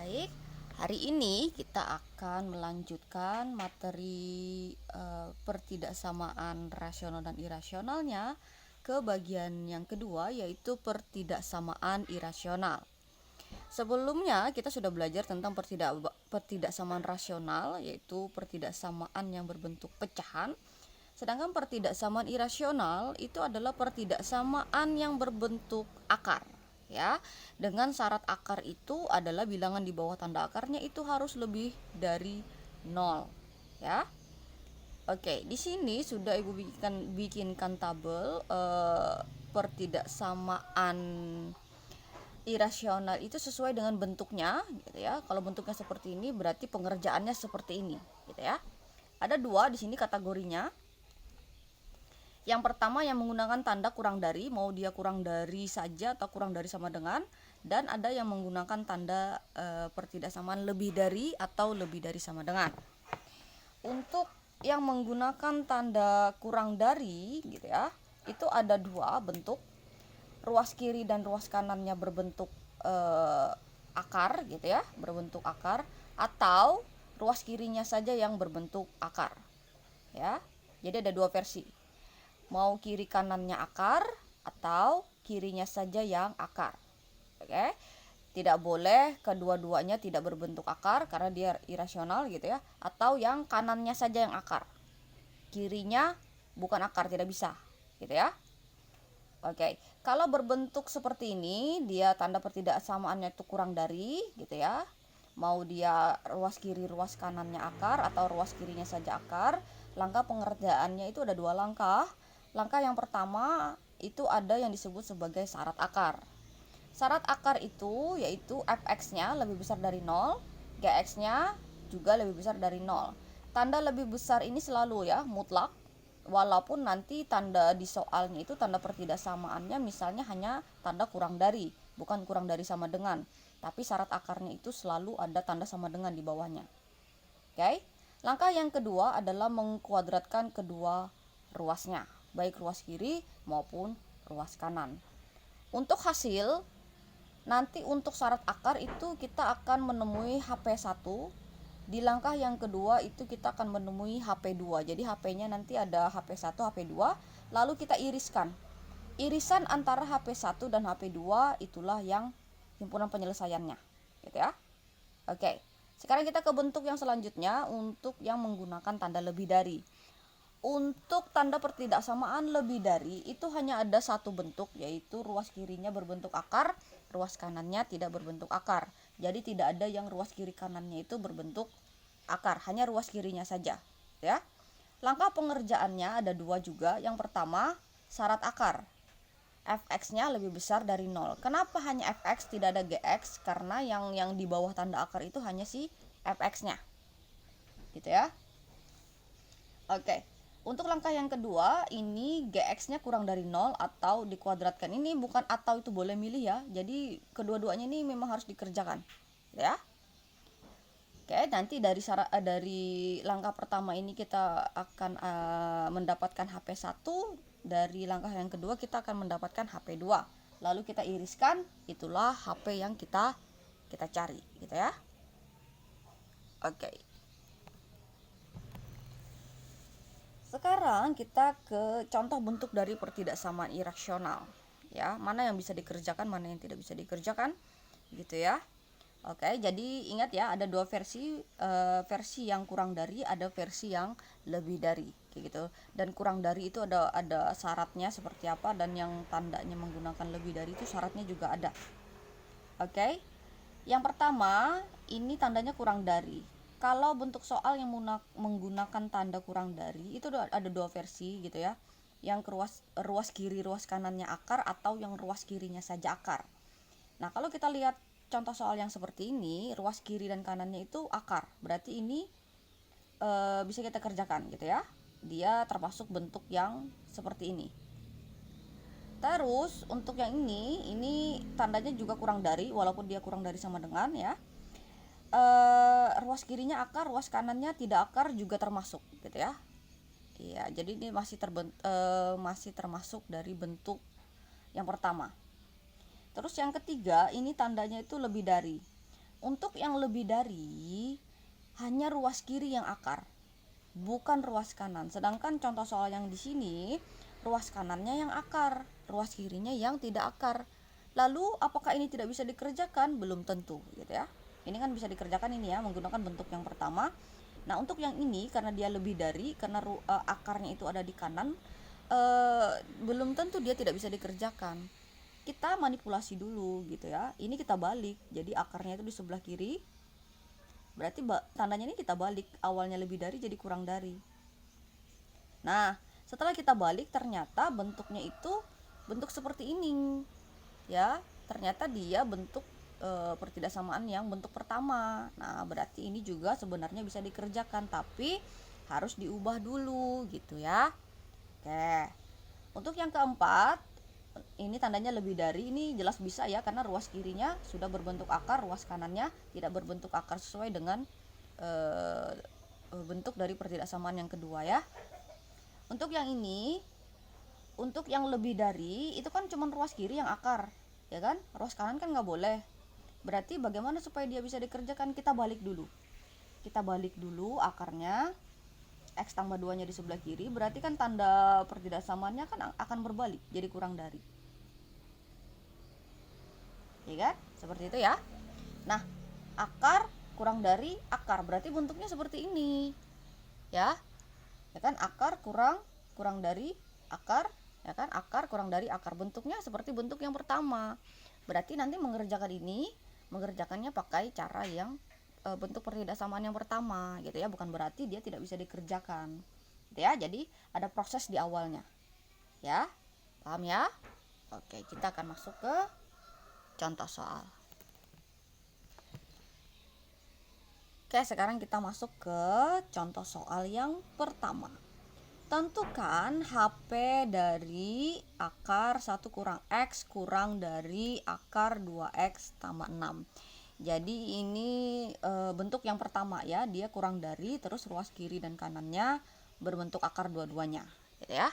Baik, hari ini kita akan melanjutkan materi pertidaksamaan rasional dan irasionalnya ke bagian yang kedua, yaitu pertidaksamaan irasional. Sebelumnya kita sudah belajar tentang pertidaksamaan rasional, yaitu pertidaksamaan yang berbentuk pecahan. Sedangkan pertidaksamaan irasional itu adalah pertidaksamaan yang berbentuk akar, ya. Dengan syarat akar itu adalah bilangan di bawah tanda akarnya itu harus lebih dari 0, ya. Oke, di sini sudah Ibu bikinkan tabel pertidaksamaan irasional itu sesuai dengan bentuknya, gitu ya. Kalau bentuknya seperti ini berarti pengerjaannya seperti ini, gitu ya. Ada dua di sini kategorinya. Yang pertama yang menggunakan tanda kurang dari, mau dia kurang dari saja atau kurang dari sama dengan, dan ada yang menggunakan tanda pertidaksamaan lebih dari atau lebih dari sama dengan. Untuk yang menggunakan tanda kurang dari, gitu ya, itu ada dua bentuk. Ruas kiri dan ruas kanannya berbentuk akar, gitu ya, berbentuk akar, atau ruas kirinya saja yang berbentuk akar, ya. Jadi ada dua versi, mau kiri kanannya akar atau kirinya saja yang akar. Oke, tidak boleh kedua-duanya tidak berbentuk akar karena dia irasional, gitu ya, atau yang kanannya saja yang akar, kirinya bukan akar, tidak bisa, gitu ya. Oke, kalau berbentuk seperti ini, dia tanda pertidaksamaannya itu kurang dari, gitu ya. Mau dia ruas kiri ruas kanannya akar atau ruas kirinya saja akar, langkah pengerjaannya itu ada dua langkah. Langkah yang pertama itu ada yang disebut sebagai syarat akar. Syarat akar itu yaitu fx-nya lebih besar dari 0, gx-nya juga lebih besar dari 0. Tanda lebih besar ini selalu ya mutlak, walaupun nanti tanda di soalnya itu tanda pertidaksamaannya misalnya hanya tanda kurang dari, bukan kurang dari sama dengan, tapi syarat akarnya itu selalu ada tanda sama dengan di bawahnya. Oke. Langkah yang kedua adalah mengkuadratkan kedua ruasnya, baik ruas kiri maupun ruas kanan. Untuk hasil, nanti untuk syarat akar itu kita akan menemui HP1. Di langkah yang kedua itu kita akan menemui HP2. Jadi HP-nya nanti ada HP1, HP2, lalu kita iriskan. Irisan antara HP1 dan HP2 itulah yang himpunan penyelesaiannya, gitu ya. Oke. Sekarang kita ke bentuk yang selanjutnya untuk yang menggunakan tanda lebih dari. Untuk tanda pertidaksamaan lebih dari itu hanya ada satu bentuk, yaitu ruas kirinya berbentuk akar, ruas kanannya tidak berbentuk akar. Jadi tidak ada yang ruas kiri kanannya itu berbentuk akar, hanya ruas kirinya saja, ya. Langkah pengerjaannya ada dua juga. Yang pertama, syarat akar. Fx-nya lebih besar dari 0. Kenapa hanya fx, tidak ada gx? Karena yang di bawah tanda akar itu hanya si fx-nya, gitu ya. Oke. Untuk langkah yang kedua, ini gx-nya kurang dari 0 atau dikuadratkan. Ini bukan atau, itu boleh milih ya. Jadi kedua-duanya ini memang harus dikerjakan, ya. Oke, nanti dari langkah pertama ini kita akan mendapatkan HP1, dari langkah yang kedua kita akan mendapatkan HP2. Lalu kita iriskan, itulah HP yang kita cari, gitu ya. Oke. Sekarang kita ke contoh bentuk dari pertidaksamaan irasional, ya. Mana yang bisa dikerjakan, mana yang tidak bisa dikerjakan, gitu ya. Oke, jadi ingat ya, ada dua versi, versi yang kurang dari, ada versi yang lebih dari, kayak gitu. Dan kurang dari itu ada syaratnya seperti apa, dan yang tandanya menggunakan lebih dari itu syaratnya juga ada. Oke. Yang pertama, ini tandanya kurang dari. Kalau bentuk soal yang menggunakan tanda kurang dari itu ada dua versi, gitu ya. Yang ruas kiri ruas kanannya akar, atau yang ruas kirinya saja akar. Nah, kalau kita lihat contoh soal yang seperti ini, ruas kiri dan kanannya itu akar, berarti ini bisa kita kerjakan, gitu ya. Dia termasuk bentuk yang seperti ini. Terus untuk yang ini tandanya juga kurang dari, walaupun dia kurang dari sama dengan, ya. Ruas kirinya akar, ruas kanannya tidak akar juga termasuk, gitu ya. Iya, jadi ini masih termasuk dari bentuk yang pertama. Terus yang ketiga, ini tandanya itu lebih dari. untuk yang lebih dari hanya ruas kiri yang akar, bukan ruas kanan. Sedangkan contoh soal yang di sini ruas kanannya yang akar, ruas kirinya yang tidak akar. Lalu apakah ini tidak bisa dikerjakan? Belum tentu, gitu ya. Ini kan bisa dikerjakan ini ya, menggunakan bentuk yang pertama. Nah, untuk yang ini karena dia lebih dari, karena akarnya itu ada di kanan, belum tentu dia tidak bisa dikerjakan. Kita manipulasi dulu gitu ya. Ini kita balik, jadi akarnya itu di sebelah kiri, berarti tandanya ini kita balik, awalnya lebih dari jadi kurang dari. Nah, setelah kita balik ternyata bentuknya itu bentuk seperti ini ya, ternyata dia bentuk pertidaksamaan yang bentuk pertama. Nah, berarti ini juga sebenarnya bisa dikerjakan, tapi harus diubah dulu gitu ya. Oke, untuk yang keempat, ini tandanya lebih dari, ini jelas bisa ya, karena ruas kirinya sudah berbentuk akar, ruas kanannya tidak berbentuk akar sesuai dengan bentuk dari pertidaksamaan yang kedua ya. Untuk yang ini, untuk yang lebih dari itu kan cuma ruas kiri yang akar ya kan, ruas kanan kan nggak boleh. Berarti bagaimana supaya dia bisa dikerjakan? Kita balik dulu akarnya, x tambah 2 nya di sebelah kiri, berarti kan tanda pertidaksamaannya kan akan berbalik jadi kurang dari, ya kan, seperti itu ya. Nah, akar kurang dari akar berarti bentuknya seperti ini ya kan, akar kurang dari akar ya kan, akar kurang dari akar, bentuknya seperti bentuk yang pertama. Berarti nanti mengerjakannya pakai cara yang bentuk pertidaksamaan yang pertama gitu ya, bukan berarti dia tidak bisa dikerjakan gitu ya. Jadi ada proses di awalnya ya, paham ya? Oke, kita akan masuk ke contoh soal. Oke, sekarang kita masuk ke contoh soal yang pertama. Tentukan HP dari akar 1 kurang X kurang dari akar 2X tambah 6. Jadi ini bentuk yang pertama ya, dia kurang dari, terus ruas kiri dan kanannya berbentuk akar dua-duanya gitu ya.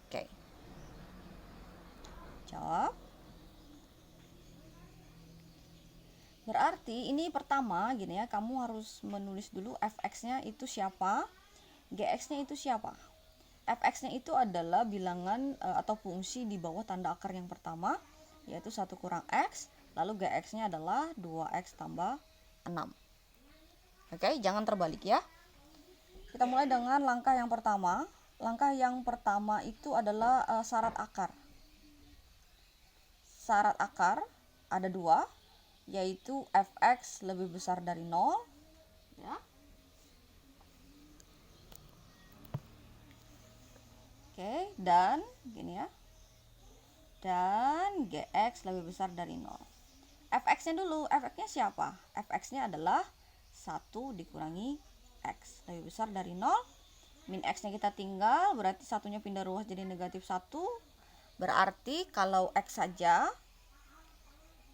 Oke, jawab. Berarti ini pertama gini ya, kamu harus menulis dulu fx-nya itu siapa, gx-nya itu siapa. Fx-nya itu adalah bilangan atau fungsi di bawah tanda akar yang pertama, yaitu 1 kurang X, lalu gx-nya adalah 2X tambah 6. Oke, jangan terbalik ya. Kita mulai dengan langkah yang pertama. Langkah yang pertama itu adalah syarat akar. Syarat akar ada 2, yaitu fx lebih besar dari 0 ya. Oke, dan gini ya, dan gx lebih besar dari 0. fx-nya dulu, fx-nya siapa? fx-nya adalah 1 dikurangi x, lebih besar dari 0. Min x-nya kita tinggal, berarti satunya pindah ruas jadi negatif 1. Berarti kalau x saja,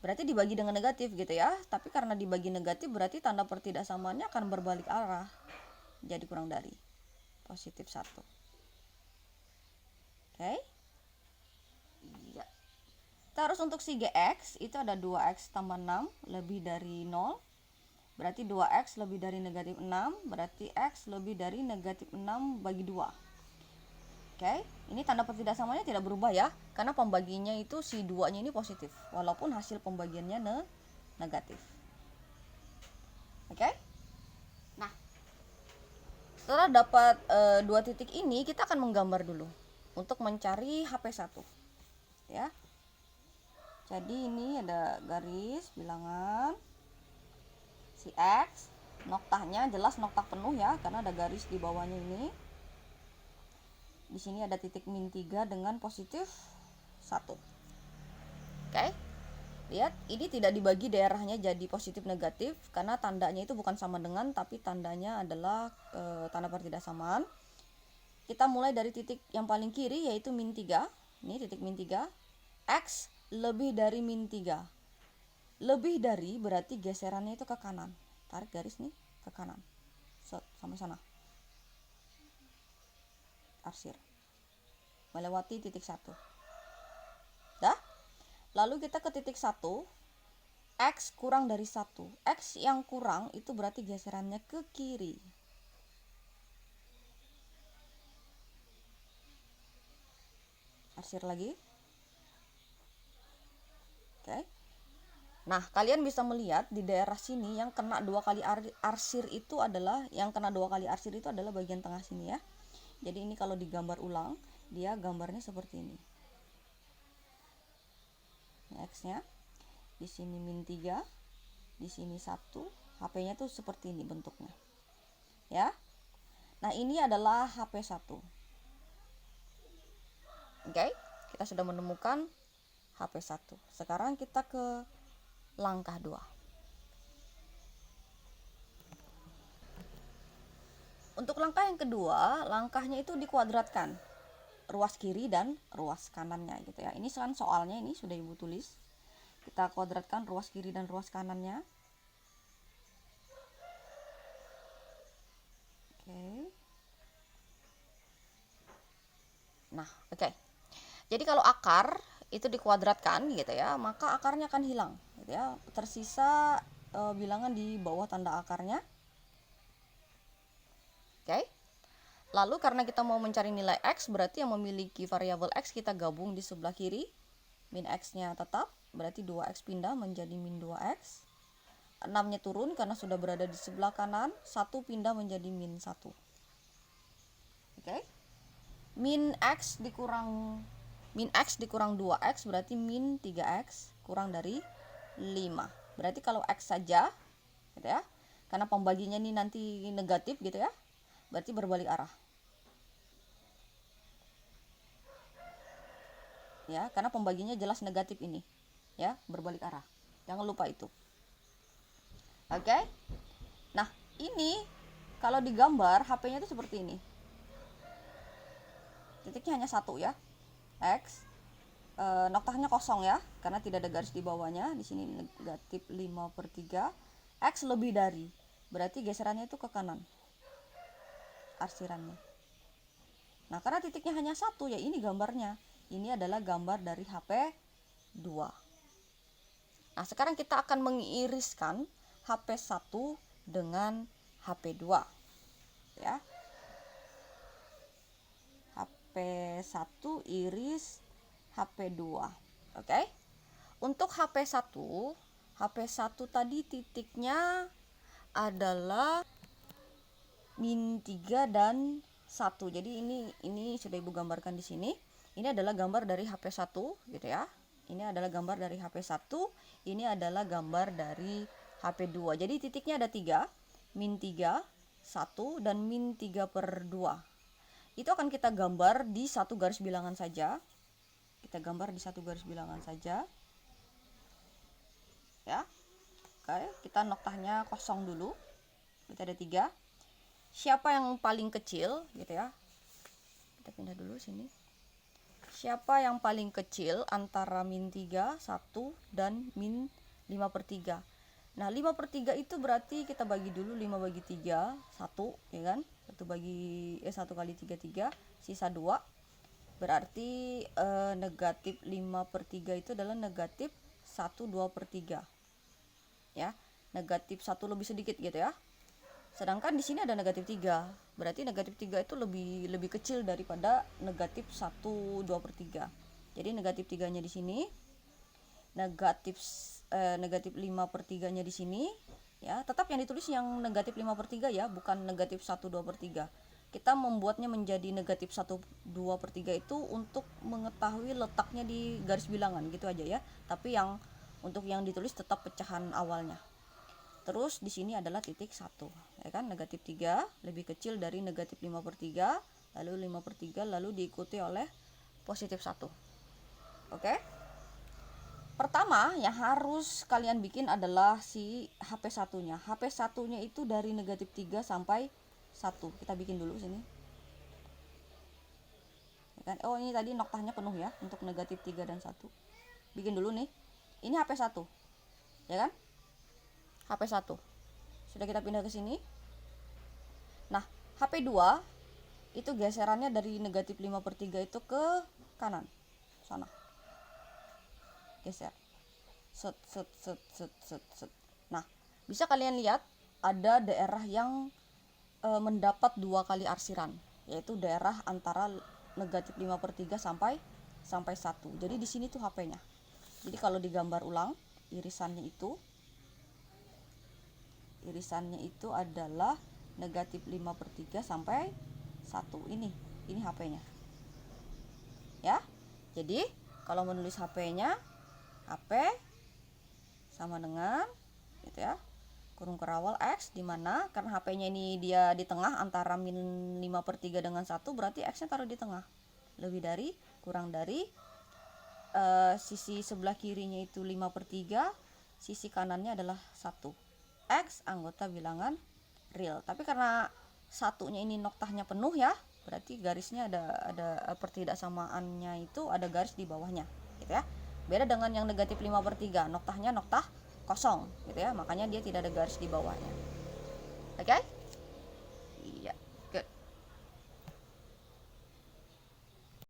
berarti dibagi dengan negatif gitu ya. Tapi karena dibagi negatif, berarti tanda pertidaksamaannya akan berbalik arah, jadi kurang dari, positif 1. Oke. Iya. Terus untuk si gx itu ada 2x tambah 6 lebih dari 0. Berarti 2x lebih dari negatif 6, berarti x lebih dari negatif 6 bagi 2. Oke, ini tanda pertidaksamaannya tidak berubah ya, karena pembagiannya itu si 2-nya ini positif, walaupun hasil pembagiannya negatif. Oke. Nah, setelah dapat 2 titik ini, kita akan menggambar dulu untuk mencari HP1 ya. Jadi ini ada garis bilangan si X, noktanya jelas nokta penuh ya, karena ada garis di bawahnya ini. Di sini ada titik min 3 dengan positif 1. Oke, lihat ini tidak dibagi daerahnya jadi positif negatif, karena tandanya itu bukan sama dengan, tapi tandanya adalah tanda pertidaksamaan. Kita mulai dari titik yang paling kiri yaitu min 3. Ini titik min 3. X lebih dari min 3. Lebih dari berarti geserannya itu ke kanan. Tarik garis nih ke kanan. Sampai sana. Arsir. Melewati titik 1. Dah? Lalu kita ke titik 1. X kurang dari 1. X yang kurang itu berarti geserannya ke kiri. Arsir lagi. Oke. Nah, kalian bisa melihat di daerah sini yang kena 2 kali arsir itu adalah bagian tengah sini ya. Jadi ini kalau digambar ulang, dia gambarnya seperti ini. Ini X-nya. Di sini min 3, di sini 1. HP-nya tuh seperti ini bentuknya. Ya. Nah, ini adalah HP1. Oke, kita sudah menemukan HP1. Sekarang kita ke langkah 2. Untuk langkah yang kedua, langkahnya itu dikuadratkan ruas kiri dan ruas kanannya gitu ya. Ini kan soalnya ini sudah Ibu tulis. Kita kuadratkan ruas kiri dan ruas kanannya. Oke. Nah, oke. Jadi kalau akar itu dikuadratkan gitu ya, maka akarnya akan hilang gitu ya. Tersisa bilangan di bawah tanda akarnya. Oke. Lalu karena kita mau mencari nilai X, berarti yang memiliki variabel X kita gabung di sebelah kiri. Min X-nya tetap, berarti 2X pindah menjadi min 2X. 6-nya turun karena sudah berada di sebelah kanan. 1 pindah menjadi min 1. Oke. Min X dikurang 2X berarti min 3X kurang dari 5. Berarti kalau X saja gitu ya, karena pembaginya ini nanti negatif gitu ya, berarti berbalik arah ya, karena pembaginya jelas negatif ini ya, berbalik arah, jangan lupa itu. Oke. Nah, ini kalau digambar HP-nya itu seperti ini, titiknya hanya 1 ya, X. Noktahnya kosong ya, karena tidak ada garis di bawahnya. Di sini negatif 5/3. X lebih dari, berarti geserannya itu ke kanan arsirannya. Nah, karena titiknya hanya 1 ya, ini gambarnya. Ini adalah gambar dari HP2. Nah, sekarang kita akan mengiriskan HP1 dengan HP2 ya. HP1 iris HP2. Oke. Untuk HP1 tadi titiknya adalah min 3 dan 1. Jadi ini sudah Ibu gambarkan di sini. Ini adalah gambar dari HP1 gitu ya. Ini adalah gambar dari HP1, ini adalah gambar dari HP2. Jadi titiknya ada 3, min 3, 1 dan min 3/2. Itu akan kita gambar di satu garis bilangan saja. Kita gambar di satu garis bilangan saja. Ya. Oke, kita noktahnya kosong dulu. Kita ada 3. Siapa yang paling kecil gitu ya? Kita pindah dulu sini. Siapa yang paling kecil antara min 3, 1 dan min 5/3. Nah, 5/3 itu berarti kita bagi dulu 5 bagi 3, 1 ya kan? 1 kali 3, 3, sisa 2. Berarti negatif 5/3 itu adalah negatif 1 2/3. Ya, negatif 1 lebih sedikit gitu ya. Sedangkan di sini ada negatif 3. Berarti negatif 3 itu lebih kecil daripada negatif 1 2/3. Jadi negatif 3-nya di sini. Negatif 5/3-nya di sini ya. Tetap yang ditulis yang negatif 5/3 ya, bukan negatif 1 2/3. Kita membuatnya menjadi negatif 1 2/3 itu untuk mengetahui letaknya di garis bilangan gitu aja ya. Tapi untuk yang ditulis tetap pecahan awalnya. Terus di sini adalah titik 1 ya kan, negatif 3 lebih kecil dari negatif 5/3, lalu 5/3 lalu diikuti oleh positif 1. Oke. Pertama yang harus kalian bikin adalah si HP1-nya. HP1-nya itu dari negatif 3 sampai 1. Kita bikin dulu sini ya kan. Oh, ini tadi noktahnya penuh ya untuk negatif 3 dan 1. Bikin dulu nih. Ini HP1 ya kan, HP1 sudah kita pindah ke sini. Nah, HP2 itu geserannya dari negatif 5/3 itu ke kanan sana, geser set set set set set set. Nah, bisa kalian lihat ada daerah yang mendapat 2 kali arsiran, yaitu daerah antara negatif 5/3 sampai 1. Jadi di sini tuh HP-nya. Jadi kalau digambar ulang, irisannya itu adalah negatif 5/3 sampai 1. Ini HP-nya. Ya. Jadi kalau menulis HP-nya, HP sama dengan gitu ya, kurung kerawal X, dimana karena HP-nya ini dia di tengah antara min 5/3 dengan 1, berarti X-nya taruh di tengah. Lebih dari, kurang dari, sisi sebelah kirinya itu 5/3, sisi kanannya adalah 1. X anggota bilangan real. Tapi karena satunya ini noktahnya penuh ya, berarti garisnya ada pertidaksamaannya itu ada garis di bawahnya gitu ya. Beda dengan yang negatif 5/3, noktahnya noktah kosong gitu ya, makanya dia tidak ada garis di bawahnya. Oke?